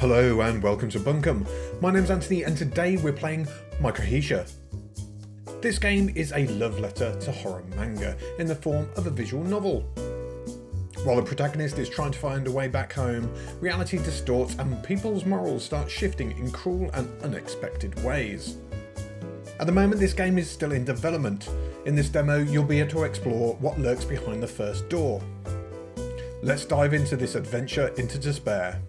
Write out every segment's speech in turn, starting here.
Hello and welcome to BUNKUM. My name's Anthony and today we're playing Mycorrhiza. This game is a love letter to horror manga in the form of a visual novel. While the protagonist is trying to find a way back home, reality distorts and people's morals start shifting in cruel and unexpected ways. At the moment this game is still in development. In this demo you'll be able to explore what lurks behind the first door. Let's dive into this adventure into despair.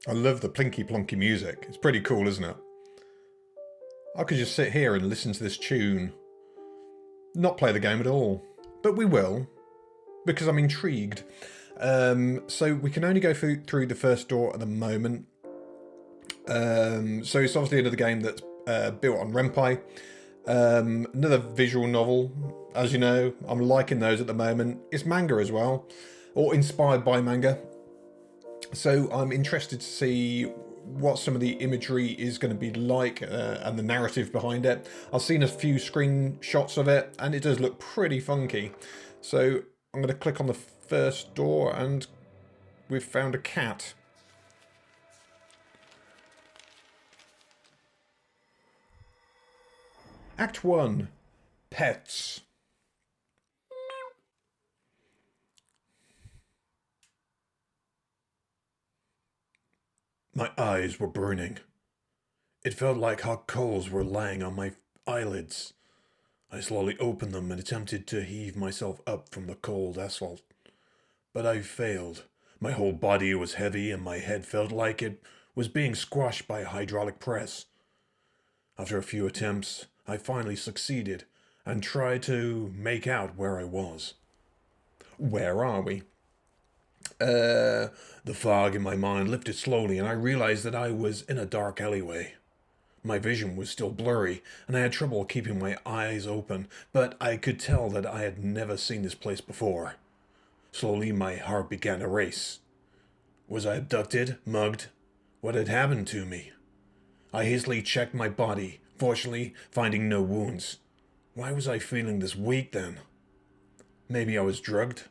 I love the plinky plonky music. It's pretty cool, isn't it? I could just sit here and listen to this tune. Not play the game at all. But we will. Because I'm intrigued. So we can only go through the first door at the moment. So it's obviously another game that's built on Renpai. Another visual novel. As you know, I'm liking those at the moment. It's manga as well. Or inspired by manga. So I'm interested to see what some of the imagery is going to be like and the narrative behind it. I've seen a few screenshots of it and it does look pretty funky. So I'm going to click on the first door and we've found a cat. Act 1. Pets. My eyes were burning. It felt like hot coals were lying on my eyelids. I slowly opened them and attempted to heave myself up from the cold asphalt. But I failed. My whole body was heavy and my head felt like it was being squashed by a hydraulic press. After a few attempts, I finally succeeded and tried to make out where I was. Where are we? The fog in my mind lifted slowly and I realized that I was in a dark alleyway. My vision was still blurry and I had trouble keeping my eyes open, but I could tell that I had never seen this place before. Slowly my heart began to race. Was I abducted? Mugged? What had happened to me? I hastily checked my body, fortunately finding no wounds. Why was I feeling this weak then? Maybe I was drugged?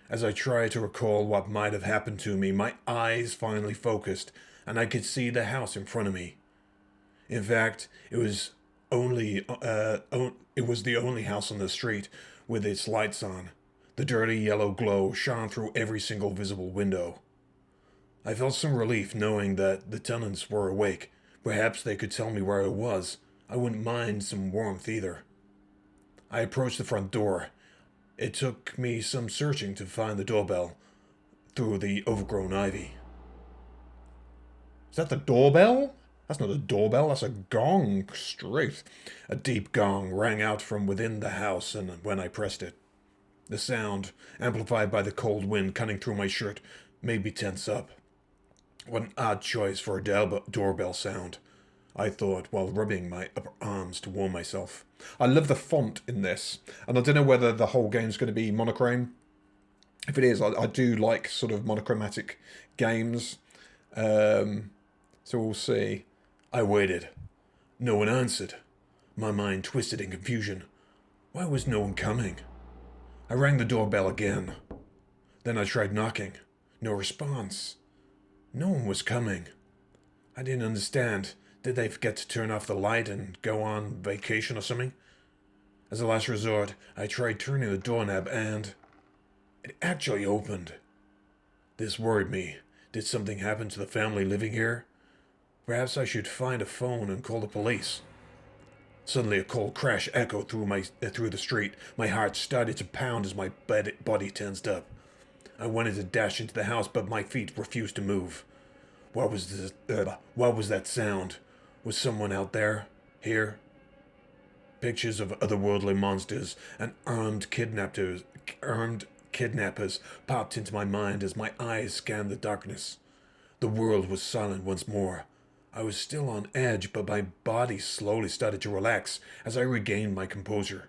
As I tried to recall what might have happened to me, my eyes finally focused, and I could see the house in front of me. In fact, it was the only house on the street with its lights on. The dirty yellow glow shone through every single visible window. I felt some relief knowing that the tenants were awake. Perhaps they could tell me where I was. I wouldn't mind some warmth either. I approached the front door. It took me some searching to find the doorbell through the overgrown ivy. Is that the doorbell? That's not a doorbell, that's a gong, straight. A deep gong rang out from within the house and when I pressed it. The sound, amplified by the cold wind cutting through my shirt, made me tense up. What an odd choice for a doorbell sound, I thought while rubbing my upper arms to warm myself. I love the font in this, and I don't know whether the whole game's going to be monochrome. If it is, I do like sort of monochromatic games, so we'll see. I waited. No one answered. My mind twisted in confusion. Why was no one coming? I rang the doorbell again. Then I tried knocking. No response. No one was coming. I didn't understand. Did they forget to turn off the light and go on vacation or something? As a last resort, I tried turning the doorknob and it actually opened. This worried me. Did something happen to the family living here? Perhaps I should find a phone and call the police. Suddenly a cold crash echoed through the street. My heart started to pound as my body tensed up. I wanted to dash into the house, but my feet refused to move. What was that sound? Was someone out there? Here? Pictures of otherworldly monsters and armed kidnappers popped into my mind as my eyes scanned the darkness. The world was silent once more. I was still on edge, but my body slowly started to relax as I regained my composure.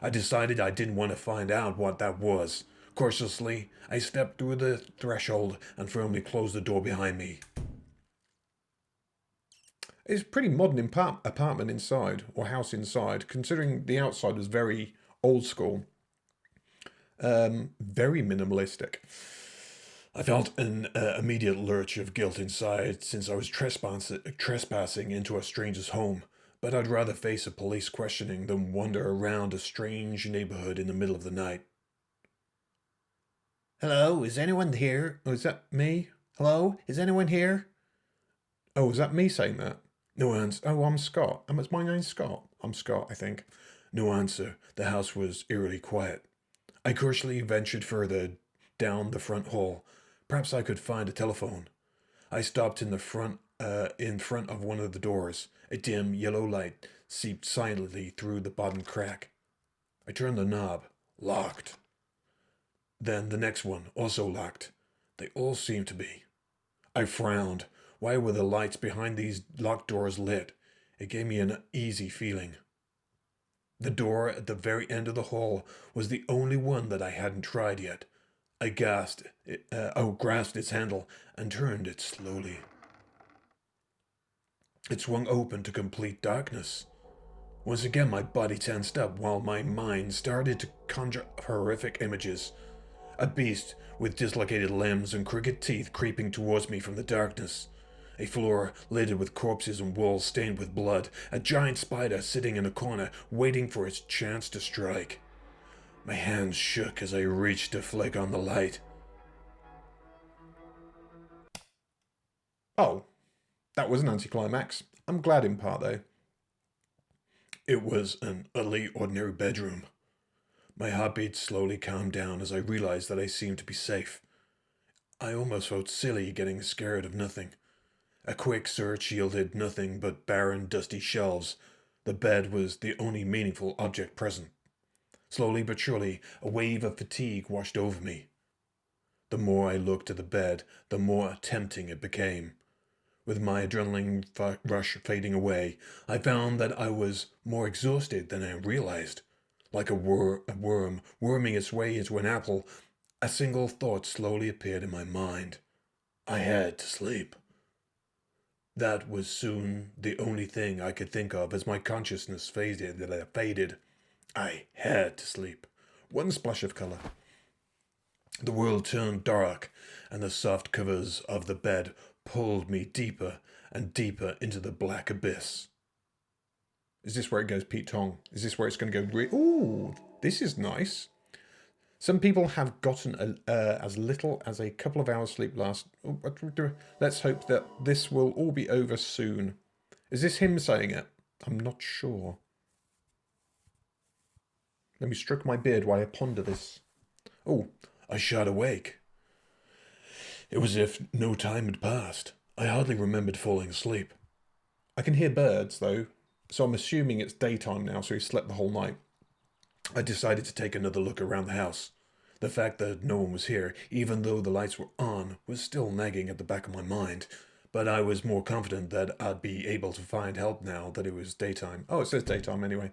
I decided I didn't want to find out what that was. Cautiously, I stepped through the threshold and firmly closed the door behind me. It's a pretty modern apartment inside, or house inside, considering the outside was very old school. Very minimalistic. I felt an immediate lurch of guilt inside since I was trespassing into a stranger's home, but I'd rather face a police questioning than wander around a strange neighborhood in the middle of the night. Hello, is anyone here? Oh, is that me? Hello, is anyone here? Oh, is that me saying that? No answer. Oh, I'm Scott. Is my name Scott? I'm Scott, I think. No answer. The house was eerily quiet. I cautiously ventured further down the front hall. Perhaps I could find a telephone. I stopped in front of one of the doors. A dim yellow light seeped silently through the bottom crack. I turned the knob. Locked. Then the next one, also locked. They all seemed to be. I frowned. Why were the lights behind these locked doors lit? It gave me an uneasy feeling. The door at the very end of the hall was the only one that I hadn't tried yet. I grasped its handle and turned it slowly. It swung open to complete darkness. Once again my body tensed up while my mind started to conjure horrific images. A beast with dislocated limbs and crooked teeth creeping towards me from the darkness. A floor littered with corpses and walls stained with blood. A giant spider sitting in a corner, waiting for its chance to strike. My hands shook as I reached to flick on the light. Oh, that was an anticlimax. I'm glad in part, though. It was an utterly ordinary bedroom. My heartbeat slowly calmed down as I realized that I seemed to be safe. I almost felt silly getting scared of nothing. A quick search yielded nothing but barren, dusty shelves. The bed was the only meaningful object present. Slowly but surely, a wave of fatigue washed over me. The more I looked at the bed, the more tempting it became. With my adrenaline rush fading away, I found that I was more exhausted than I realized. Like a worm worming its way into an apple, a single thought slowly appeared in my mind. I had to sleep. That was soon the only thing I could think of as my consciousness faded. I had to sleep. One splash of color. The world turned dark, and the soft covers of the bed pulled me deeper and deeper into the black abyss. Is this where it goes Pete Tong? Is this where it's going to go? Ooh, this is nice. Some people have gotten as little as a couple of hours sleep last. Let's hope that this will all be over soon. Is this him saying it? I'm not sure. Let me stroke my beard while I ponder this. Oh, I shot awake. It was as if no time had passed. I hardly remembered falling asleep. I can hear birds, though, so I'm assuming it's daytime now, so he slept the whole night. I decided to take another look around the house. The fact that no one was here, even though the lights were on, was still nagging at the back of my mind. But I was more confident that I'd be able to find help now that it was daytime. Oh, it says daytime anyway.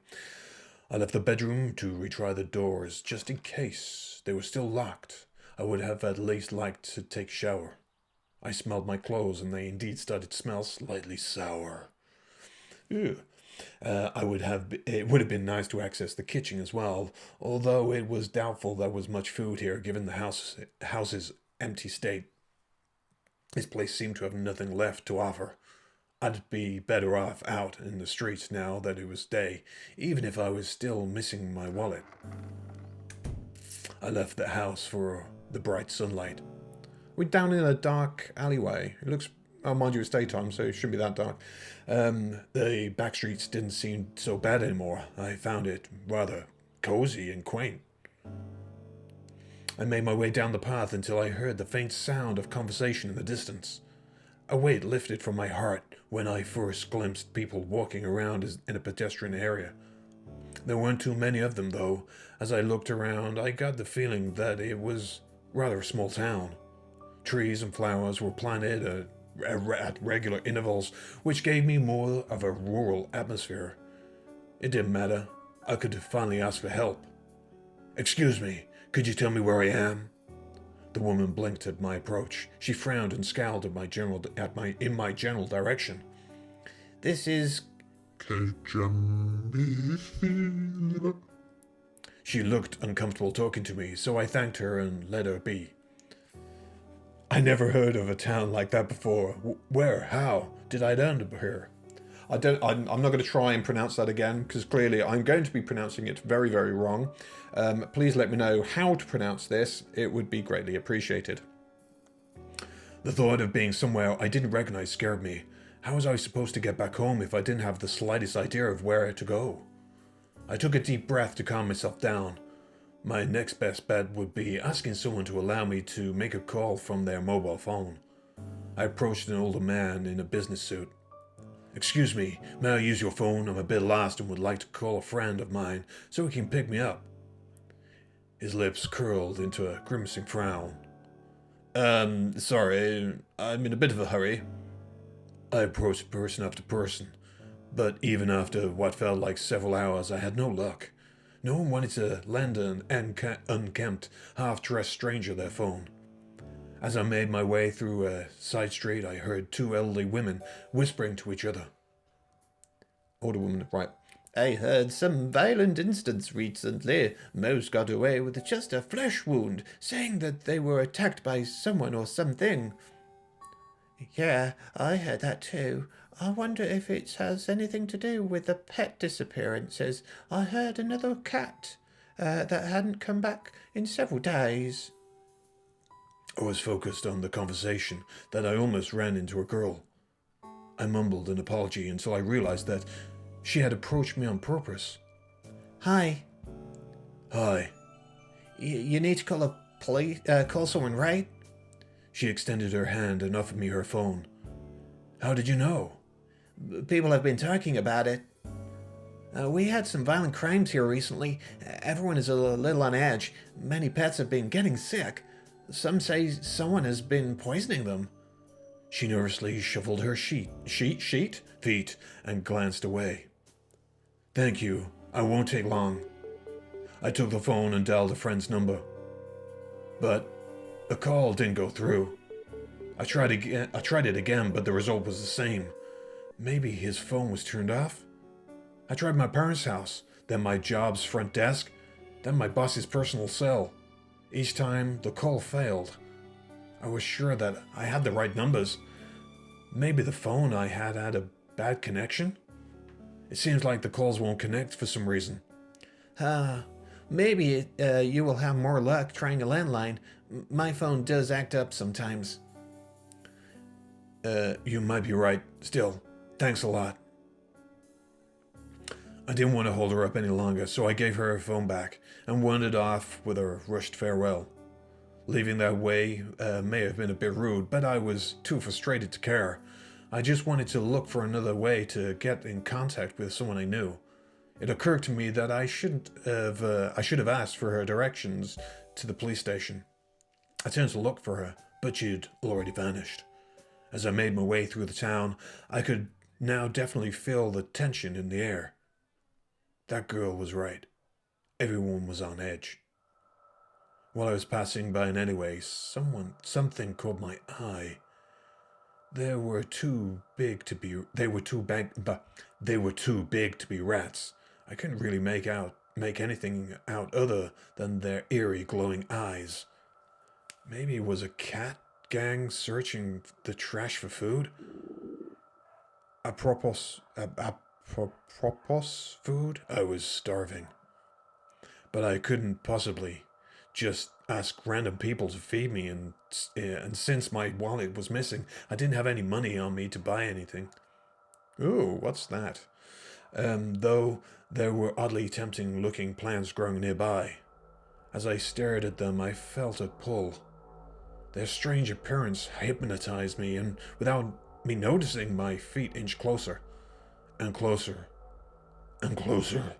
I left the bedroom to retry the doors, just in case they were still locked. I would have at least liked to take a shower. I smelled my clothes, and they indeed started to smell slightly sour. Ew. It would have been nice to access the kitchen as well, although it was doubtful there was much food here given the house's empty state. This place seemed to have nothing left to offer. I'd be better off out in the streets now that it was day, even if I was still missing my wallet. I left the house for the bright sunlight. We're down in a dark alleyway. It looks... Oh, mind you, it's daytime, so it shouldn't be that dark. The back streets didn't seem so bad anymore. I found it rather cozy and quaint. I made my way down the path until I heard the faint sound of conversation in the distance. A weight lifted from my heart when I first glimpsed people walking around in a pedestrian area. There weren't too many of them, though. As I looked around, I got the feeling that it was rather a small town. Trees and flowers were planted at regular intervals, which gave me more of a rural atmosphere. It didn't matter. I could finally ask for help. "Excuse me, Could you tell me where I am? The woman blinked at my approach. She frowned and scowled in my general direction. This is... She looked uncomfortable talking to me, so I thanked her and let her be. I never heard of a town like that before. Where? How? Did I land up here? I'm not going to try and pronounce that again, because clearly I'm going to be pronouncing it very, very wrong. Please let me know how to pronounce this. It would be greatly appreciated. The thought of being somewhere I didn't recognize scared me. How was I supposed to get back home if I didn't have the slightest idea of where to go? I took a deep breath to calm myself down. My next best bet would be asking someone to allow me to make a call from their mobile phone. I approached an older man in a business suit. Excuse me, may I use your phone? I'm a bit lost and would like to call a friend of mine so he can pick me up. His lips curled into a grimacing frown. Sorry, I'm in a bit of a hurry. I approached person after person, but even after what felt like several hours, I had no luck. No one wanted to lend an unkempt, half-dressed stranger their phone. As I made my way through a side street, I heard two elderly women whispering to each other. Older woman, right. I heard some violent incidents recently. Most got away with just a flesh wound, saying that they were attacked by someone or something. Yeah, I heard that too. I wonder if it has anything to do with the pet disappearances. I heard another cat that hadn't come back in several days. I was focused on the conversation that I almost ran into a girl. I mumbled an apology until I realized that she had approached me on purpose. Hi. Hi. You need to call someone, right? She extended her hand and offered me her phone. How did you know? People have been talking about it. We had some violent crimes here recently. Everyone is a little on edge. Many pets have been getting sick. Some say someone has been poisoning them. She nervously shuffled her feet and glanced away. Thank you. I won't take long. I took the phone and dialed a friend's number. But the call didn't go through. I tried it again, but the result was the same. Maybe his phone was turned off? I tried my parents' house, then my job's front desk, then my boss's personal cell. Each time, the call failed. I was sure that I had the right numbers. Maybe the phone I had a bad connection? It seems like the calls won't connect for some reason. Maybe you will have more luck trying a landline. My phone does act up sometimes. You might be right. Still, thanks a lot. I didn't want to hold her up any longer, so I gave her phone back and wandered off with a rushed farewell. Leaving that way may have been a bit rude, but I was too frustrated to care. I just wanted to look for another way to get in contact with someone I knew. It occurred to me that I should have asked for her directions to the police station. I turned to look for her, but she'd already vanished. As I made my way through the town, I could now definitely feel the tension in the air. That girl was right. Everyone was on edge. While I was passing by an alleyway, something caught my eye. They were too big to be rats. I couldn't really make anything out other than their eerie glowing eyes. Maybe it was a cat gang searching the trash for food? Apropos food? I was starving. But I couldn't possibly just ask random people to feed me, and since my wallet was missing, I didn't have any money on me to buy anything. Ooh, what's that? Though there were oddly tempting-looking plants growing nearby. As I stared at them, I felt a pull. Their strange appearance hypnotized me, and without me noticing, my feet inched closer, and closer, and closer.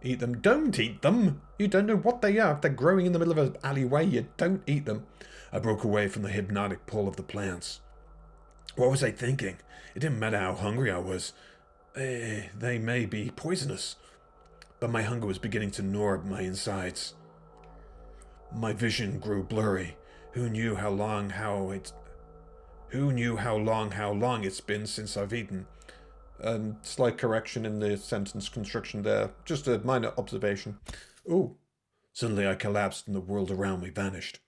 Eat them. Don't eat them! You don't know what they are. If they're growing in the middle of an alleyway, you don't eat them. I broke away from the hypnotic pull of the plants. What was I thinking? It didn't matter how hungry I was. They may be poisonous. But my hunger was beginning to gnaw at my insides. My vision grew blurry. Who knew how long it's been since I've eaten? Slight correction in the sentence construction there. Just a minor observation. Ooh. Suddenly I collapsed and the world around me vanished.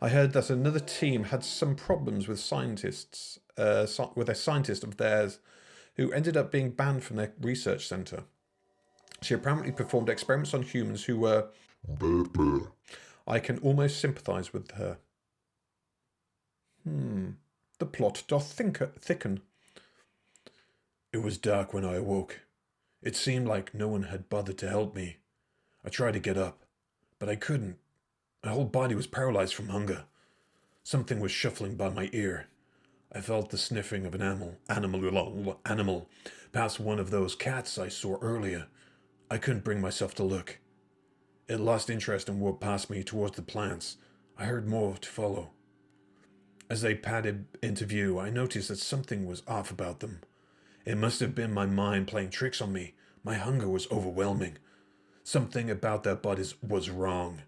I heard that another team had some problems with scientists, with a scientist of theirs who ended up being banned from their research center. She apparently performed experiments on humans who were... I can almost sympathize with her. The plot doth thicken. It was dark when I awoke. It seemed like no one had bothered to help me. I tried to get up, but I couldn't. My whole body was paralyzed from hunger. Something was shuffling by my ear. I felt the sniffing of an animal, perhaps one of those cats I saw earlier. I couldn't bring myself to look. It lost interest and walked past me towards the plants. I heard more to follow. As they padded into view, I noticed that something was off about them. It must have been my mind playing tricks on me. My hunger was overwhelming. Something about their bodies was wrong.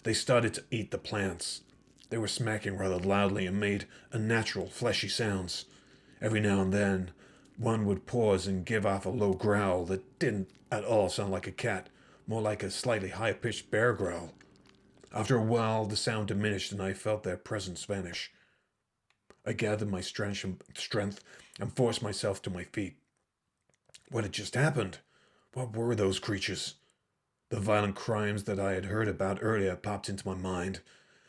They started to eat the plants. They were smacking rather loudly and made unnatural, fleshy sounds. Every now and then, one would pause and give off a low growl that didn't at all sound like a cat, more like a slightly high-pitched bear growl. After a while, the sound diminished and I felt their presence vanish. I gathered my strength and forced myself to my feet. What had just happened? What were those creatures? The violent crimes that I had heard about earlier popped into my mind.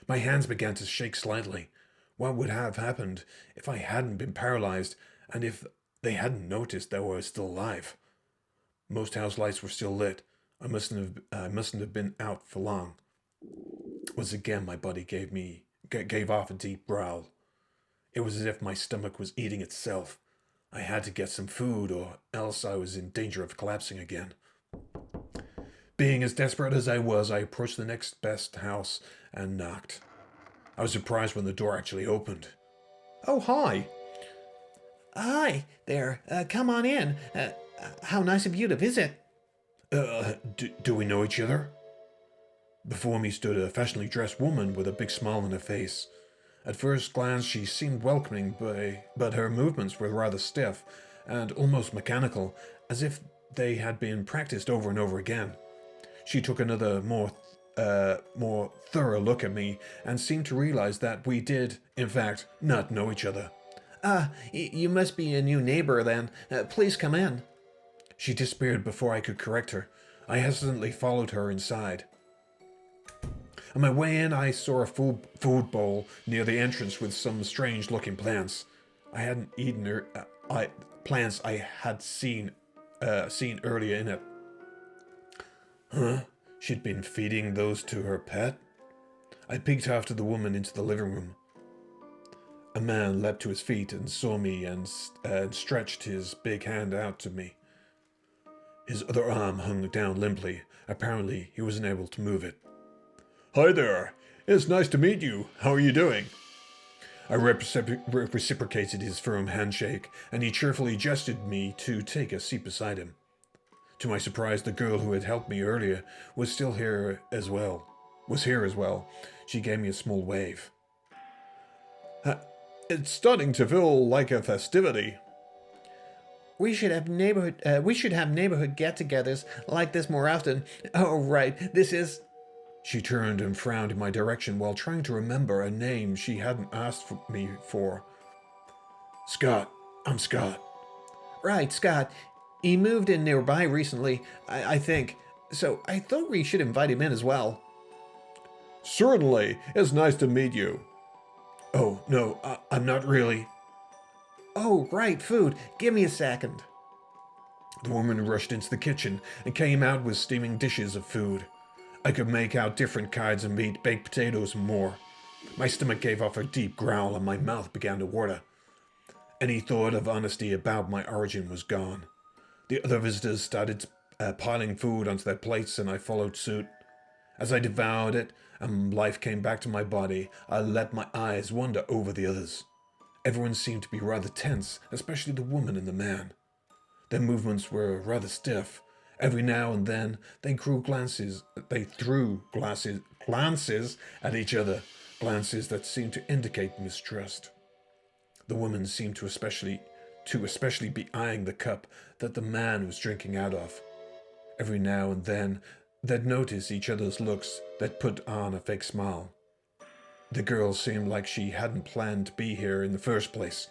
My hands began to shake slightly. What would have happened if I hadn't been paralyzed and if they hadn't noticed that I was still alive? Most house lights were still lit. I mustn't have been out for long. Once again, my body gave off a deep growl. It was as if my stomach was eating itself. I had to get some food, or else I was in danger of collapsing again. Being as desperate as I was, I approached the next best house and knocked. I was surprised when the door actually opened. Oh, hi. Hi there. Come on in. How nice of you to visit. Do we know each other? Before me stood a fashionably dressed woman with a big smile on her face. At first glance, she seemed welcoming, but her movements were rather stiff and almost mechanical, as if they had been practiced over and over again. She took another, more thorough look at me and seemed to realize that we did, in fact, not know each other. You must be a new neighbor then. Please come in. She disappeared before I could correct her. I hesitantly followed her inside. On my way in, I saw a food bowl near the entrance with some strange-looking plants. I hadn't eaten plants I had seen earlier in it. Huh? She'd been feeding those to her pet? I peeked after the woman into the living room. A man leapt to his feet and saw me and stretched his big hand out to me. His other arm hung down limply. Apparently, he wasn't able to move it. Hi there. It's nice to meet you. How are you doing? I reciprocated his firm handshake, and he cheerfully gestured me to take a seat beside him. To my surprise, the girl who had helped me earlier was here as well. She gave me a small wave. It's starting to feel like a festivity. We should have neighborhood get-togethers like this more often. Oh, right. This is... She turned and frowned in my direction while trying to remember a name she hadn't asked me for. Scott. I'm Scott. Right, Scott. He moved in nearby recently, I think. So I thought we should invite him in as well. Certainly. It's nice to meet you. Oh, no, I'm not really. Oh, right, food. Give me a second. The woman rushed into the kitchen and came out with steaming dishes of food. I could make out different kinds of meat, baked potatoes, and more. My stomach gave off a deep growl and my mouth began to water. Any thought of honesty about my origin was gone. The other visitors started piling food onto their plates and I followed suit. As I devoured it and life came back to my body, I let my eyes wander over the others. Everyone seemed to be rather tense, especially the woman and the man. Their movements were rather stiff. Every now and then they threw glances at each other, glances that seemed to indicate mistrust. The woman seemed to especially be eyeing the cup that the man was drinking out of. Every now and then they'd notice each other's looks that put on a fake smile. The girl seemed like she hadn't planned to be here in the first place.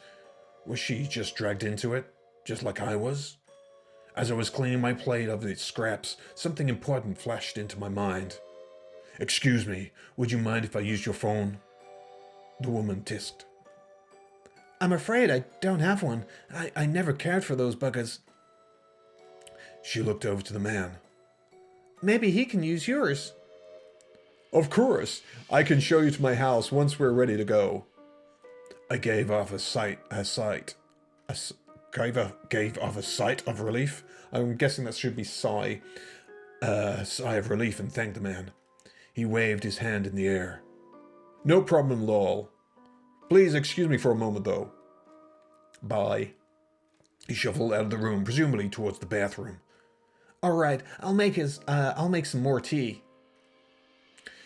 Was she just dragged into it, just like I was? As I was cleaning my plate of its scraps, something important flashed into my mind. "Excuse me, would you mind if I used your phone?" The woman tisked. I'm afraid I don't have one. I never cared for those buggers. She looked over to the man. Maybe he can use yours. "Of course, I can show you to my house once we're ready to go." I gave off a sigh of relief. I'm guessing that should be sigh. Sigh of relief, and thanked the man. He waved his hand in the air. "No problem, lol. Please excuse me for a moment, though." Bye. He shuffled out of the room, presumably towards the bathroom. All right, I'll make some more tea.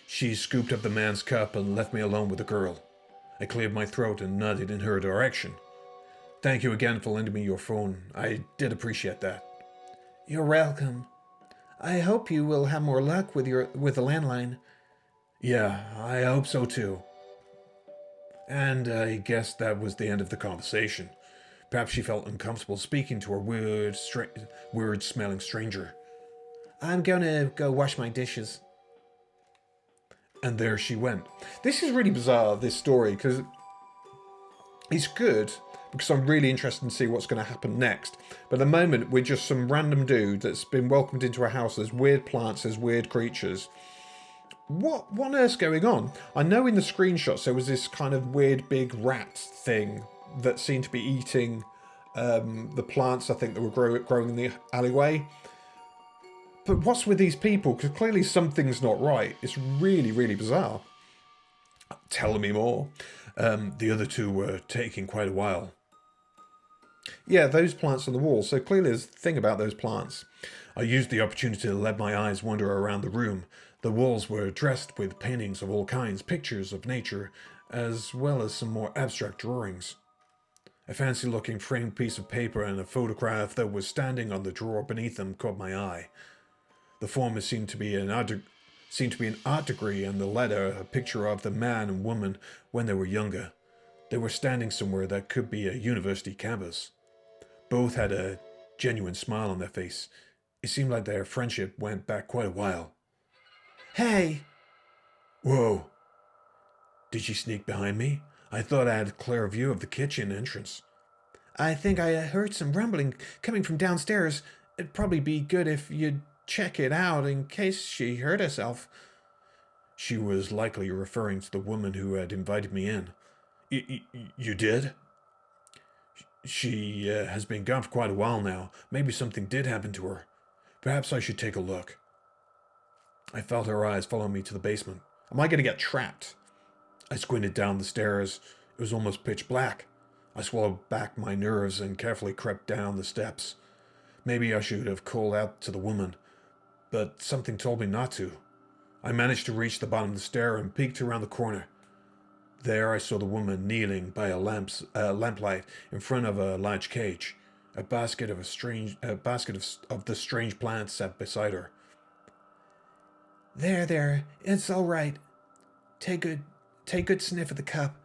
She scooped up the man's cup and left me alone with the girl. I cleared my throat and nodded in her direction. "Thank you again for lending me your phone. I did appreciate that." You're welcome. I hope you will have more luck with the landline. "Yeah, I hope so too." And I guess that was the end of the conversation. Perhaps she felt uncomfortable speaking to her weird-smelling stranger. I'm gonna go wash my dishes. And there she went. This is really bizarre, this story, because it's good, because I'm really interested to see what's going to happen next. But at the moment, we're just some random dude that's been welcomed into a house. There's weird plants, there's weird creatures. What on earth's going on? I know in the screenshots there was this kind of weird big rat thing that seemed to be eating the plants, I think, that were growing in the alleyway. But what's with these people? Because clearly something's not right. It's really, really bizarre. Tell me more. The other two were taking quite a while. Yeah, those plants on the wall. So clearly there's a thing about those plants. I used the opportunity to let my eyes wander around the room. The walls were dressed with paintings of all kinds, pictures of nature, as well as some more abstract drawings. A fancy-looking framed piece of paper and a photograph that was standing on the drawer beneath them caught my eye. The former seemed to be an art degree, and the latter a picture of the man and woman when they were younger. They were standing somewhere that could be a university campus. Both had a genuine smile on their face. It seemed like their friendship went back quite a while. Hey! Whoa! Did she sneak behind me? I thought I had a clear view of the kitchen entrance. I think I heard some rumbling coming from downstairs. It'd probably be good if you'd check it out in case she hurt herself. She was likely referring to the woman who had invited me in. You did? She has been gone for quite a while now. Maybe something did happen to her. Perhaps I should take a look. I felt her eyes follow me to the basement. Am I going to get trapped? I squinted down the stairs. It was almost pitch black. I swallowed back my nerves and carefully crept down the steps. Maybe I should have called out to the woman, but something told me not to. I managed to reach the bottom of the stair and peeked around the corner. There I saw the woman kneeling by a lamplight in front of a large cage. A basket of the strange plants sat beside her. There, it's all right. Take good sniff of the cup.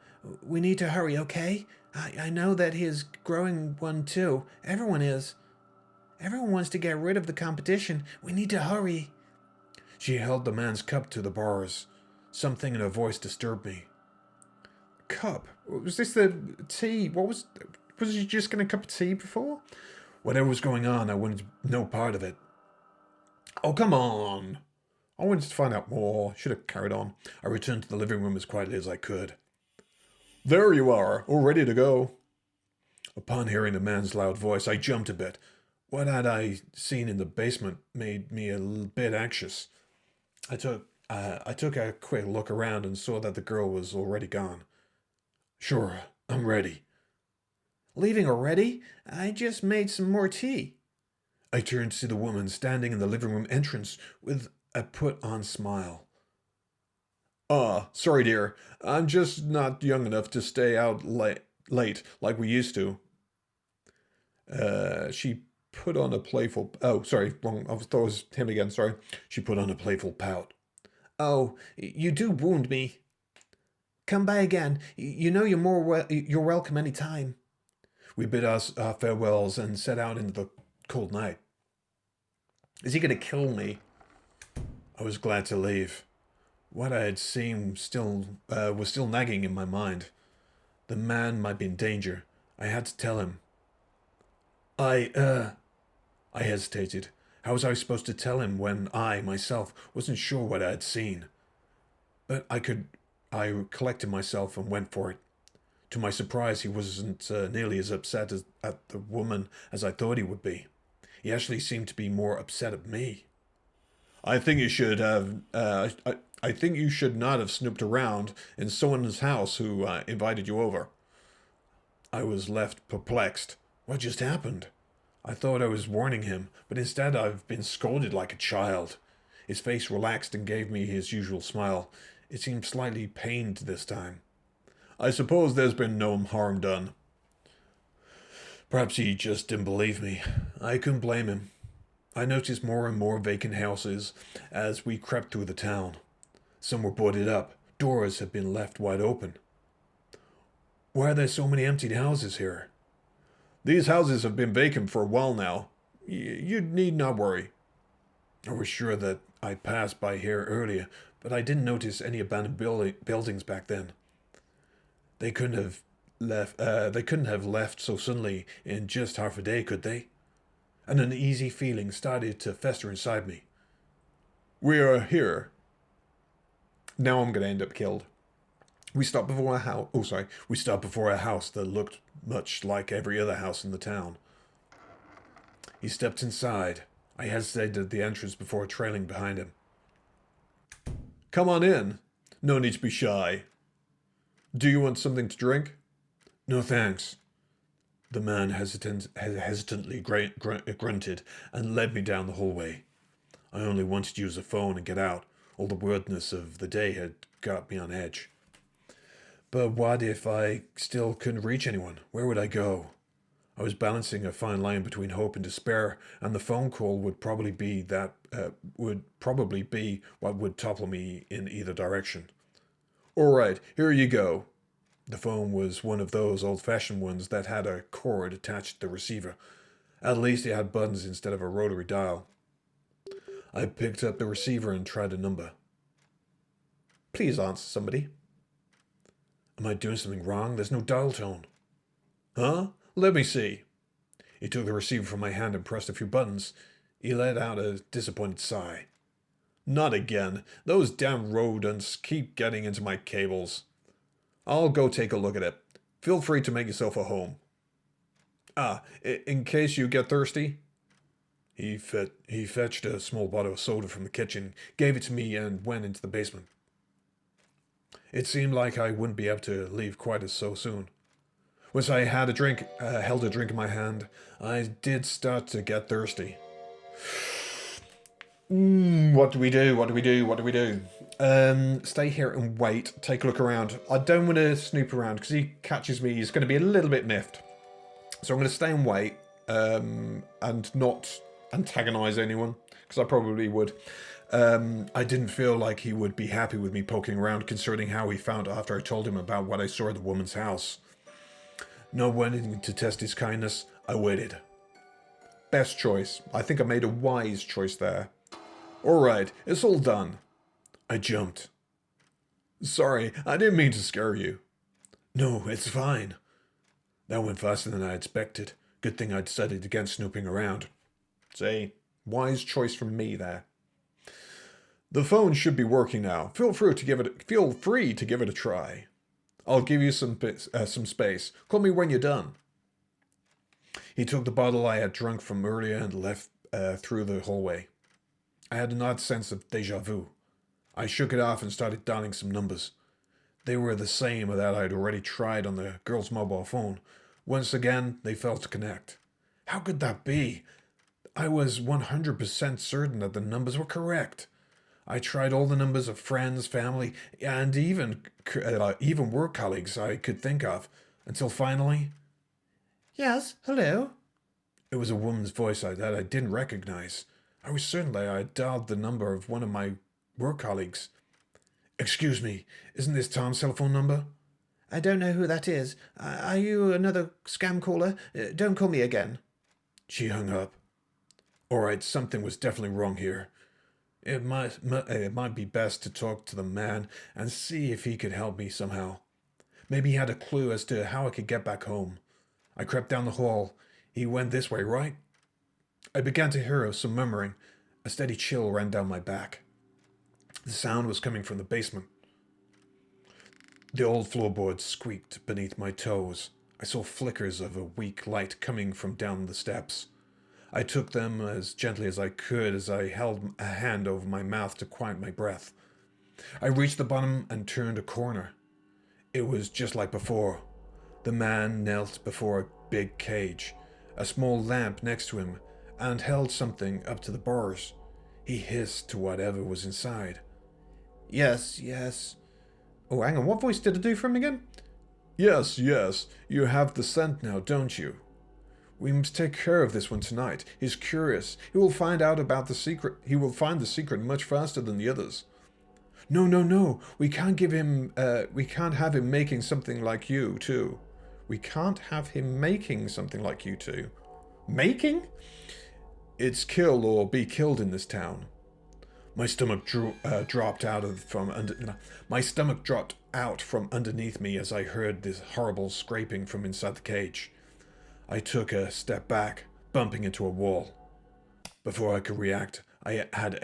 We need to hurry, okay? I know that he is growing one too. Everyone is. Everyone wants to get rid of the competition. We need to hurry. She held the man's cup to the bars. Something in her voice disturbed me. Cup? Was this the tea? Was she just getting a cup of tea before? Whatever was going on, I wanted no part of it. Oh, come on. I wanted to find out more. Should have carried on. I returned to the living room as quietly as I could. There you are, all ready to go. Upon hearing the man's loud voice, I jumped a bit. What had I seen in the basement made me a bit anxious. I took a quick look around and saw that the girl was already gone. Sure, I'm ready. Leaving already? I just made some more tea. I turned to see the woman standing in the living room entrance with a put-on smile. Sorry, dear. I'm just not young enough to stay out late like we used to. She put on a playful... Oh, sorry, wrong. I thought it was him again, sorry. She put on a playful pout. Oh, you do wound me. Come by again. You know you're welcome any time. We bid us our farewells and set out into the cold night. Is he going to kill me? I was glad to leave. What I had seen was still nagging in my mind. The man might be in danger. I had to tell him. I hesitated. How was I supposed to tell him when I, myself, wasn't sure what I had seen? But I collected myself and went for it. To my surprise, he wasn't nearly as upset at the woman as I thought he would be. He actually seemed to be more upset at me. I think you should have. I think you should not have snooped around in someone's house who invited you over. I was left perplexed. What just happened? I thought I was warning him, but instead I've been scolded like a child. His face relaxed and gave me his usual smile. It seemed slightly pained this time. I suppose there's been no harm done. Perhaps he just didn't believe me. I couldn't blame him. I noticed more and more vacant houses as we crept through the town. Some were boarded up. Doors had been left wide open. Why are there so many empty houses here? These houses have been vacant for a while now. You need not worry. I was sure that I passed by here earlier, but I didn't notice any abandoned buildings back then. They couldn't have left so suddenly in just half a day, could they? And an uneasy feeling started to fester inside me. We are here. Now I'm going to end up killed. We stopped before a house. Oh, sorry. We stopped before a house that looked much like every other house in the town. He stepped inside. I hesitated at the entrance before trailing behind him. Come on in. No need to be shy. Do you want something to drink? No, thanks. The man hesitantly grunted and led me down the hallway. I only wanted to use the phone and get out. All the weirdness of the day had got me on edge. But what if I still couldn't reach anyone? Where would I go? I was balancing a fine line between hope and despair, and the phone call would probably be what would topple me in either direction. All right, here you go. The phone was one of those old-fashioned ones that had a cord attached to the receiver. At least it had buttons instead of a rotary dial. I picked up the receiver and tried a number. Please answer somebody. Am I doing something wrong? There's no dial tone. Huh? Let me see. He took the receiver from my hand and pressed a few buttons. He let out a disappointed sigh. Not again. Those damn rodents keep getting into my cables. I'll go take a look at it. Feel free to make yourself at home. In case you get thirsty. He fetched a small bottle of soda from the kitchen, gave it to me, and went into the basement. It seemed like I wouldn't be able to leave quite so soon. Once I had held a drink in my hand, I did start to get thirsty. What do we do? What do we do? What do we do? Stay here and wait. Take a look around. I don't want to snoop around because he catches me. He's going to be a little bit miffed. So I'm going to stay and wait and not antagonize anyone because I probably would. I didn't feel like he would be happy with me poking around concerning how he found after I told him about what I saw at the woman's house. Not wanting to test his kindness, I waited. Best choice. I think I made a wise choice there. Alright, it's all done. I jumped. Sorry, I didn't mean to scare you. No, it's fine. That went faster than I expected. Good thing I decided against snooping around. Say, wise choice from me there. The phone should be working now. Feel free to give it a try. I'll give you some space. Call me when you're done. He took the bottle I had drunk from earlier and left through the hallway. I had an odd sense of déjà vu. I shook it off and started dialing some numbers. They were the same that I had already tried on the girl's mobile phone. Once again, they failed to connect. How could that be? I was 100% certain that the numbers were correct. I tried all the numbers of friends, family, and even work colleagues I could think of, until finally, Yes, hello? it was a woman's voice that I didn't recognize. I was certain that I had dialed the number of one of my work colleagues. Excuse me, isn't this Tom's telephone number? I don't know who that is. Are you another scam caller? Don't call me again. She hung up. All right, something was definitely wrong here. It might be best to talk to the man and see if he could help me somehow. Maybe he had a clue as to how I could get back home. I crept down the hall. He went this way, right? I began to hear some murmuring. A steady chill ran down my back. The sound was coming from the basement. The old floorboards squeaked beneath my toes. I saw flickers of a weak light coming from down the steps. I took them as gently as I could as I held a hand over my mouth to quiet my breath. I reached the bottom and turned a corner. It was just like before. The man knelt before a big cage, a small lamp next to him, and held something up to the bars. He hissed to whatever was inside. Yes, yes. Oh, hang on, what voice did I do for him again? Yes, yes, you have the scent now, don't you? We must take care of this one tonight. He's curious. He will find out about the secret. He will find the secret much faster than the others. No, no, no. We can't have him making something like you, too. We can't have him making something like you, too. Making? It's kill or be killed in this town. My stomach dropped out from underneath me as I heard this horrible scraping from inside the cage. I took a step back, bumping into a wall. Before I could react, I had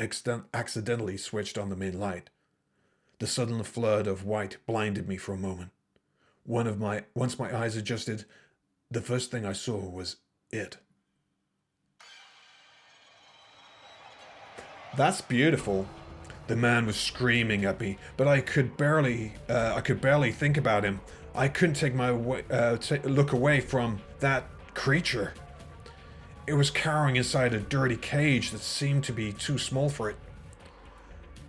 accidentally switched on the main light. The sudden flood of white blinded me for a moment. Once my eyes adjusted, the first thing I saw was it. That's beautiful. The man was screaming at me, but I could barely think about him. I couldn't take my look away from that creature. It was cowering inside a dirty cage that seemed to be too small for it.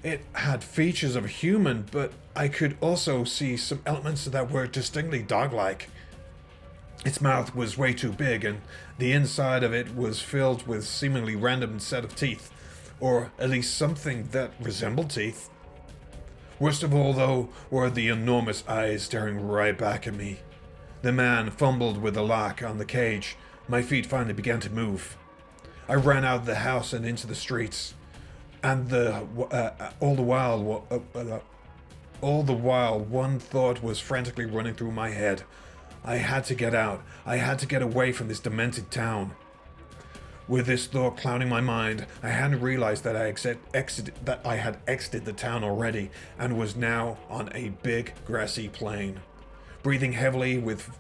It had features of a human, but I could also see some elements that were distinctly dog-like. Its mouth was way too big, and the inside of it was filled with seemingly random set of teeth, or at least something that resembled teeth. Worst of all, though, were the enormous eyes staring right back at me. The man fumbled with the lock on the cage. My feet finally began to move. I ran out of the house and into the streets, and all the while, one thought was frantically running through my head. I had to get out. I had to get away from this demented town. With this thought clouding my mind, I hadn't realized that I had exited the town already and was now on a big grassy plain. Breathing heavily with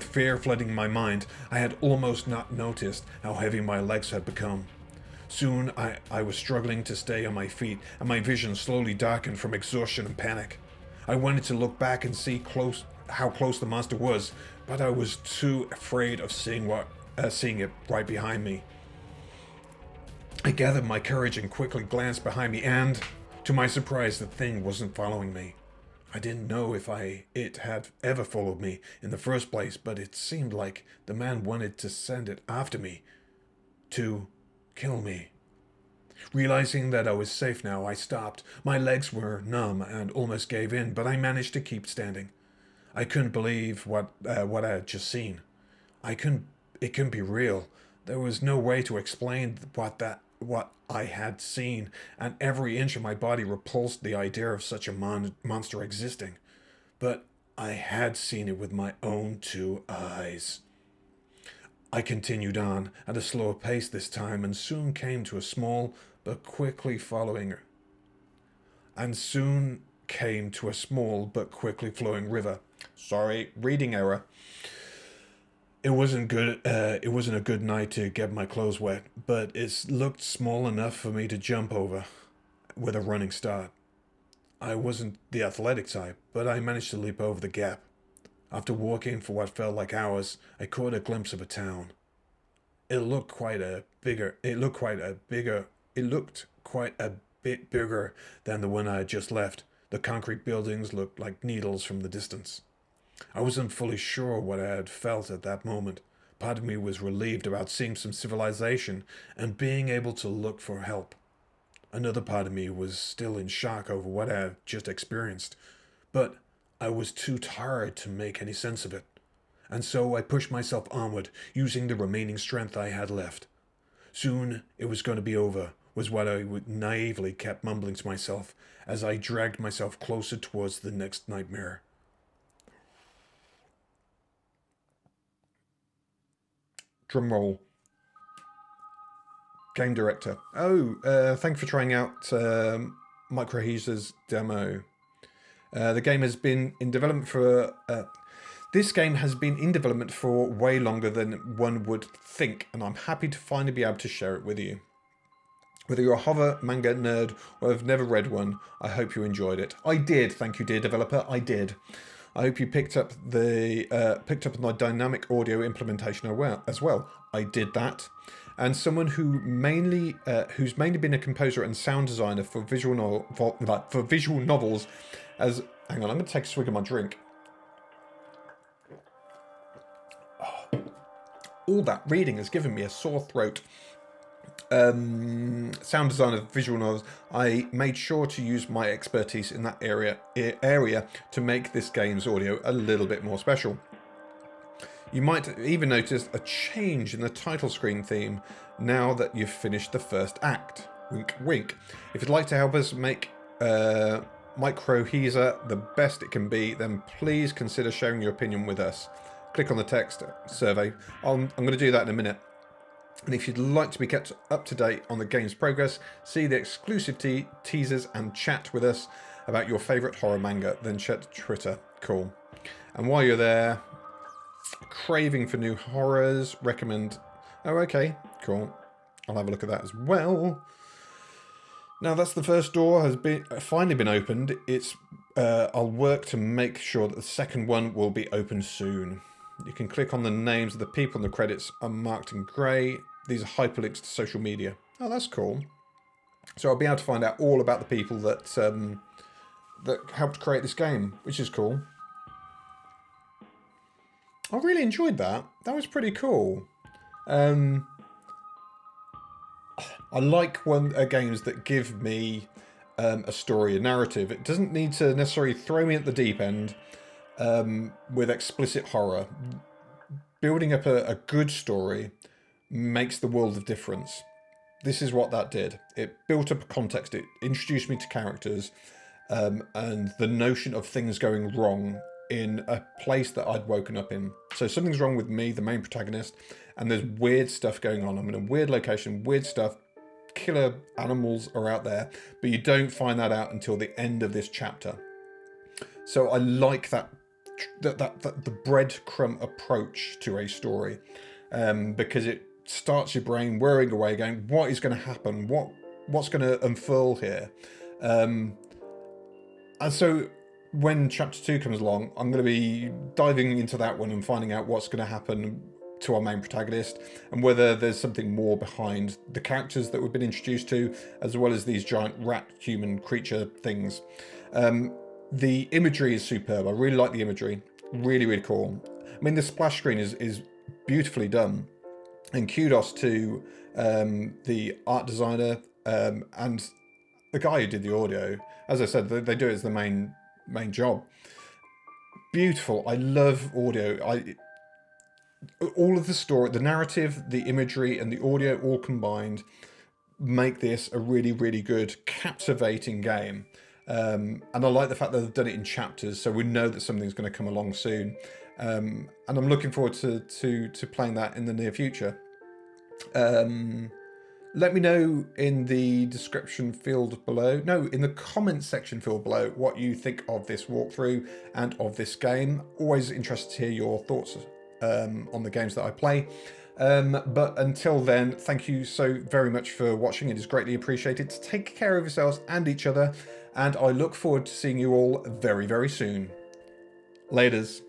fear flooding my mind, I had almost not noticed how heavy my legs had become. Soon I was struggling to stay on my feet, and my vision slowly darkened from exhaustion and panic. I wanted to look back and see how close the monster was, but I was too afraid of seeing it right behind me. I gathered my courage and quickly glanced behind me, and, to my surprise, the thing wasn't following me. I didn't know if it had ever followed me in the first place, but it seemed like the man wanted to send it after me, to kill me. Realizing that I was safe now, I stopped. My legs were numb and almost gave in, but I managed to keep standing. I couldn't believe what I had just seen. It couldn't be real. There was no way to explain what I had seen, and every inch of my body repulsed the idea of such a monster existing. But I had seen it with my own two eyes. I continued on at a slower pace this time, and soon came to a small but quickly flowing river. Sorry, reading error. It wasn't good. It wasn't a good night to get my clothes wet, but it looked small enough for me to jump over with a running start. I wasn't the athletic type, but I managed to leap over the gap. After walking for what felt like hours, I caught a glimpse of a town. It looked quite a bigger. It looked quite a bigger. It looked quite a bit bigger than the one I had just left. The concrete buildings looked like needles from the distance. I wasn't fully sure what I had felt at that moment. Part of me was relieved about seeing some civilization and being able to look for help. Another part of me was still in shock over what I had just experienced, but I was too tired to make any sense of it. And so I pushed myself onward, using the remaining strength I had left. Soon it was going to be over, was what I naively kept mumbling to myself as I dragged myself closer towards the next nightmare. Drumroll. Game director. Oh, thank you for trying out Mycorrhiza's demo. The game has been in development for... this game has been in development for way longer than one would think, and I'm happy to finally be able to share it with you. Whether you're a horror manga nerd or have never read one, I hope you enjoyed it. I did, thank you, dear developer, I did. I hope you picked up my dynamic audio implementation as well. I did that. And someone who's mainly been a composer and sound designer for visual novels. As hang on, I'm going to take a swig of my drink. Oh, all that reading has given me a sore throat. Sound design of visual novels, I made sure to use my expertise in that area to make this game's audio a little bit more special. You might even notice a change in the title screen theme now that you've finished the first act. Wink, wink. If you'd like to help us make Mycorrhiza the best it can be, then please consider sharing your opinion with us. Click on the text survey. I'm going to do that in a minute. And if you'd like to be kept up to date on the game's progress, see the exclusive teasers and chat with us about your favourite horror manga, then check Twitter. Cool. And while you're there, craving for new horrors, recommend... Oh, okay, cool. I'll have a look at that as well. Now that's the first door has finally been opened. I'll work to make sure that the second one will be open soon. You can click on the names of the people in the credits are marked in grey. These are hyperlinks to social media. Oh, that's cool. So I'll be able to find out all about the people that that helped create this game, which is cool. I really enjoyed that. That was pretty cool. I like games that give me a story, a narrative. It doesn't need to necessarily throw me at the deep end with explicit horror. Building up a good story makes the world of difference. This is what that did. It built up a context. It introduced me to characters and the notion of things going wrong in a place that I'd woken up in. So something's wrong with me, the main protagonist, and there's weird stuff going on. I'm in a weird location, weird stuff. Killer animals are out there, but you don't find that out until the end of this chapter. So I like that the breadcrumb approach to a story, because it starts your brain whirring away, going, "What is going to happen? What's going to unfurl here?" And so when chapter 2 comes along, I'm going to be diving into that one and finding out what's going to happen to our main protagonist and whether there's something more behind the characters that we've been introduced to, as well as these giant rat human creature things. The imagery is superb. I really like the imagery. Really, really cool. I mean, the splash screen is beautifully done. And kudos to the art designer and the guy who did the audio. As I said, they do it as the main job. Beautiful. I love audio. All of the story, the narrative, the imagery, and the audio all combined make this a really, really good, captivating game. And I like the fact that they've done it in chapters, so we know that something's going to come along soon. And I'm looking forward to playing that in the near future. Let me know in the description field below, in the comments section field below, what you think of this walkthrough and of this game. Always interested to hear your thoughts on the games that I play. But until then, thank you so very much for watching. It is greatly appreciated. Take care of yourselves and each other, and I look forward to seeing you all very, very soon. Laters.